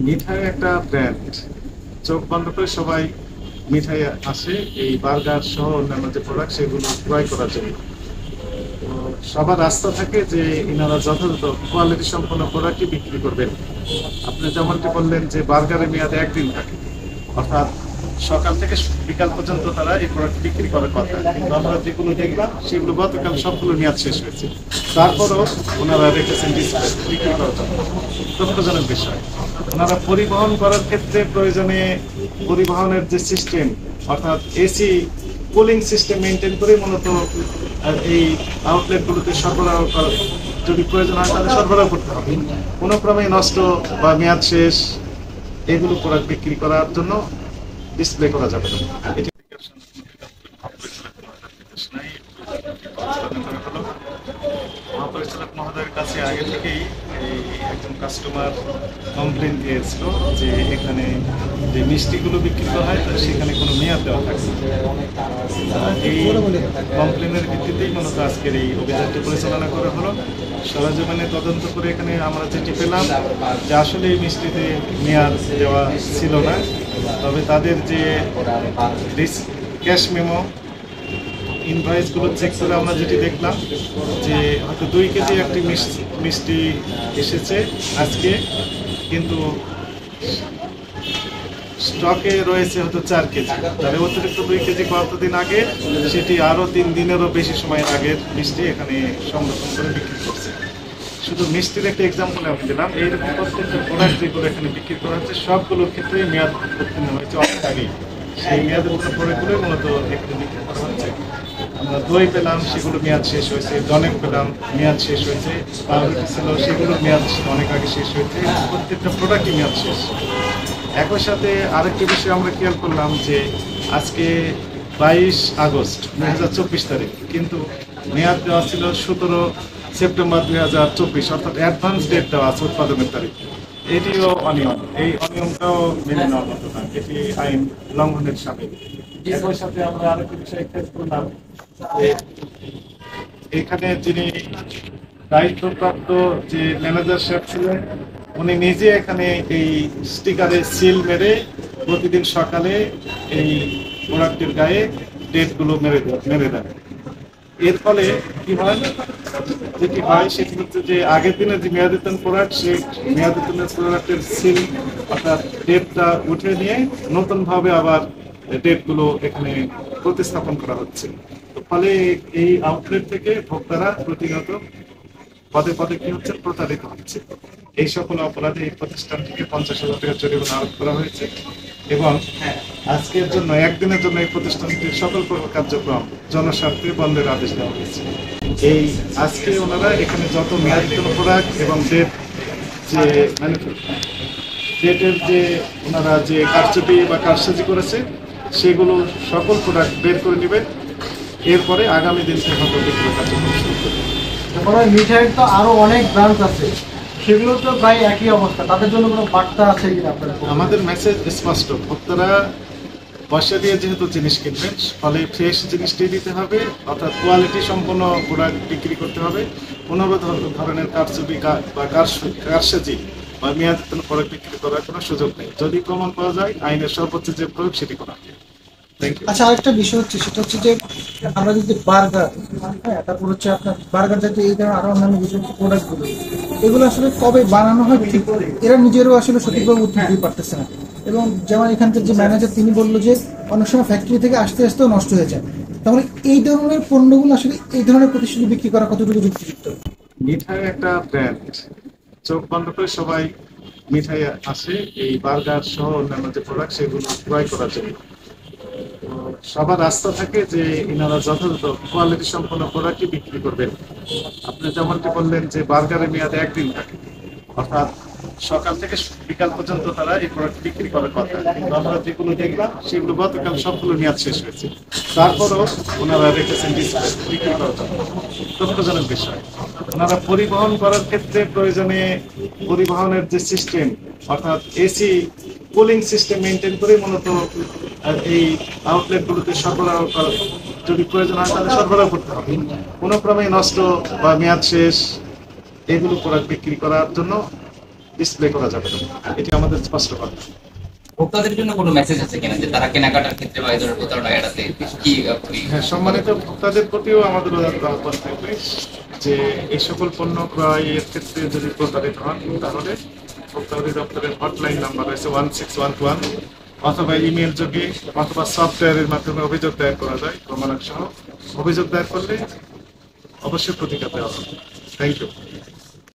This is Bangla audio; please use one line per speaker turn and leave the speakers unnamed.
মিঠাই একটা ব্র্যান্ড। চোখ বন্ধ করে সবাই মিঠাই আসে এই বার্গার সহ অন্যান্য যে প্রোডাক্ট সেগুলো ক্রয় করার জন্য। তো সবার আস্থা থাকে যে ইনারা যথাযথ কোয়ালিটি সম্পন্ন প্রোডাক্টই বিক্রি করবেন। আপনি যেমনটি বললেন যে বার্গারের মেয়াদে একদিন থাকে, অর্থাৎ সকাল থেকে বিকাল পর্যন্ত তারা এই প্রোডাক্ট বিক্রি করার কথা, কিন্তু আমরা যেগুলো দেখলাম সেগুলো গতকাল সবগুলো মেয়াদ শেষ হয়েছে। তারপরও ওনারা রেখেছেন ডিসপ্লে বিক্রি করার জন্য। দুঃখজনক বিষয়। ওনারা পরিবহন করার ক্ষেত্রে প্রয়োজনে পরিবহনের যে সিস্টেম, অর্থাৎ এসি কুলিং সিস্টেম মেনটেন করে মূলত এই আউটলেটগুলোতে সরবরাহ করা, যদি প্রয়োজন হয় তাহলে সরবরাহ করতে হবে। কোনো ক্রমে নষ্ট বা মেয়াদ শেষ এগুলো প্রোডাক্ট বিক্রি করার জন্য ডিসপ্লে করা যাবে না। এটি মহাপরিচালক মহোদয়ের কাছে আগে থেকেই এই একজন কাস্টমার কমপ্লেন দিয়েছিল যে এখানে যে মিষ্টিগুলো বিক্রি করা হয় সেখানে কোনো মেয়াদ দেওয়া থাকে না। এই কমপ্লেনের ভিত্তিতেই মূলত আজকের এই অভিযানটি পরিচালনা করা হলো। সরেজমিনে তদন্ত করে এখানে আমরা যেটি পেলাম যে আসলে এই মিষ্টিতে মেয়াদ দেওয়া ছিল না, তবে তাদের যে ক্যাশ মেমো ইনভয়েসগুলো চেক করে আমরা যেটি দেখলাম যে হয়তো 2 কেজি একটি মিষ্টি এসেছে আজকে, কিন্তু স্টকে রয়েছে হয়তো 4 কেজি, তাহলে অতিরিক্ত 2 কেজি কতদিন আগে, সেটি আরও 3 দিনেরও বেশি সময় আগের মিষ্টি এখানে সংরক্ষণ করে বিক্রি করছে। শুধু মিষ্টির একটা এক্সাম্পল আমি দিলাম, এইরকম প্রত্যেকটা প্রোডাক্ট যেগুলো এখানে বিক্রি করা হচ্ছে সবগুলোর ক্ষেত্রে মেয়াদ উত্তীর্ণ হয়েছে অনেক আগেই। সেই মেয়াদের উপরে প্রোডাক্টগুলোই মূলত এখানে বিক্রি করা হচ্ছে। আমরা দই পেলাম, সেগুলো মেয়াদ শেষ হয়েছে। ডনেক পেলাম, মেয়াদ শেষ হয়েছে। পাউরুটি ছিল, সেগুলো মেয়াদ অনেক আগে শেষ হয়েছে। প্রত্যেকটা প্রোডাক্টই মেয়াদ শেষ। একই সাথে আরেকটি বিষয় আমরা খেয়াল করলাম যে আজকে 22 আগস্ট 2024 তারিখ, কিন্তু মেয়াদ দেওয়া ছিল 17 সেপ্টেম্বর 2024, অর্থাৎ অ্যাডভান্স ডেট দেওয়া আছে উৎপাদনের তারিখ। এটিও অনিয়ম, এই অনিয়মটাও মেনে নেওয়ার মতো না, এটি আইন লঙ্ঘনের সামিল। একই সাথে আমরা আরেকটি বিষয় খেয়াল করলাম যে এখানে যিনি দায়িত্বপ্রাপ্ত যে ম্যানেজার সাহেব ছিলেন, উনি নিজে এখানে এই স্টিকারে সিল মেরে প্রতিদিন সকালে এই প্রোডাক্টের গায়ে ডেটগুলো মেরে দেন। এর ফলে কি হয়, যেটি হয় সেটি হচ্ছে যে আগের দিনে যে মেয়াদোত্তীর্ণ প্রোডাক্ট, সেই মেয়াদোত্তীর্ণ প্রোডাক্টের সিল অর্থাৎ ডেটটা উঠে নিয়ে নতুনভাবে আবার ডেটগুলো এখানে প্রতিস্থাপন করা হচ্ছে। তো ফলে এই আউটলেট থেকে ভোক্তারা প্রতিনিয়ত পদে পদে কি হচ্ছে, প্রতারিত হচ্ছে। এই সকল অপরাধে এই প্রতিষ্ঠানটিকে 50,000 টাকা জরিমানা আরোপ করা হয়েছে এবং আজকের জন্য একদিনের জন্য এই প্রতিষ্ঠানটির সকল কার্যক্রম জনস্বার্থে বন্ধের আদেশ দেওয়া হয়েছে। এই আজকে ওনারা এখানে যত মেয়াদোত্তীর্ণ প্রোডাক্ট এবং ডেট যে ডেটের যে ওনারা যে কারচুপি বা কারসাজি করেছে সেগুলো সকল প্রোডাক্ট বের করে নেবেন। এরপরে আগামী দিন থেকে হয়তো বিক্রয় কার্যক্রম শুরু করবে।
তারপরে মিঠাইয়ের তো আরো অনেক ব্রাঞ্চ আছে, সেগুলো তো প্রায় একই অবস্থা, তাদের জন্য কোনো বার্তা আছে কিনা আপনার?
আমাদের মেসেজ স্পষ্ট, ভক্তরা পয়সা দিয়ে যেহেতু জিনিস কিনবেন, ফলে ফ্রেশ জিনিসটি দিতে হবে, অর্থাৎ কোয়ালিটি সম্পন্ন প্রোডাক্ট বিক্রি করতে হবে। কোনো ধরনের কারচুপি বা কারসাজি বা মেয়াদোত্তীর্ণ প্রোডাক্ট বিক্রি করার কোনো সুযোগ নেই। যদি প্রমাণ পাওয়া যায় আইনের সর্বোচ্চ যে প্রয়োগ সেটি করা হবে।
আচ্ছা, আরেকটা বিষয় হচ্ছে, সেটা হচ্ছে যে আমরা যদি বার্গার, হ্যাঁ, তারপর হচ্ছে আপনার বার্গার জাতীয় এই ধরনের আরো অন্যান্য যে সমস্ত প্রোডাক্টগুলো, এগুলো আসলে কবে বানানো হয় ঠিক এরা নিজেরও আসলে সঠিকভাবে উত্তর দিতে পারতেছে না। এবং যেমন এখানকার যে ম্যানেজার, তিনি বললো যে অনেক সময় ফ্যাক্টরি থেকে আসতে আসতেও নষ্ট হয়ে যায়। তাহলে এই ধরনের পণ্যগুলো আসলে এই ধরনের প্রতিষ্ঠানে বিক্রি করা কতটুকু যুক্তিযুক্ত?
মিঠাই একটা ব্র্যান্ড। চোখ বন্ধ করে সবাই মিঠাই আসে এই বার্গার সহ অন্যান্য যে প্রোডাক্ট সেগুলো ক্রয় করার জন্য। সবার আস্থা থাকে যে ইনারা যথাযথ কোয়ালিটি সম্পন্ন প্রোডাক্টই বিক্রি করবেন। আপনি যেমনটি বললেন যে বার্গারের মেয়াদে একদিন থাকে, অর্থাৎ সকাল থেকে বিকাল পর্যন্ত তারা এই প্রোডাক্ট বিক্রি করার কথা, কিন্তু আমরা যেগুলো দেখলাম সেগুলো গতকাল সবগুলো মেয়াদ শেষ হয়েছে। তারপরও ওনারা রেখেছেন ডিসপ্লে বিক্রি করার জন্য। দুঃখজনক বিষয়। ওনারা পরিবহন করার ক্ষেত্রে প্রয়োজনে পরিবহনের যে সিস্টেম, অর্থাৎ এসি কুলিং সিস্টেম মেনটেন করে মূলত এই আউটলেটগুলোতে সরবরাহ করা, যদি প্রয়োজন হয় তাহলে সরবরাহ করতে হবে। কোনো ক্রমে নষ্ট বা মেয়াদ শেষ এগুলো প্রোডাক্ট বিক্রি করার জন্য ডিসপ্লে করা যাবে না, এটি আমাদের স্পষ্ট কথা।
ভোক্তাদের জন্য কোনো মেসেজ আছে কিনা যে তারা কেনাকাটার ক্ষেত্রে বা এই ধরনের প্রতারণা এড়াতে কি আপনি
হ্যাঁ, সম্মানিত ভোক্তাদের প্রতিও আমাদের আহ্বান থাকবে যে এই সকল পণ্য ক্রয়ের ক্ষেত্রে যদি প্রতারিত হন তাহলে ভোক্তা অধিদপ্তরের হটলাইন নাম্বার রয়েছে 1611 অথবা ইমেল যোগে অথবা সফটওয়্যারের মাধ্যমে অভিযোগ দায়ের করা যায় প্রমাণক সহ। অভিযোগ দায়ের করলে অবশ্যই প্রতিকার দেওয়া হবে। Thank you.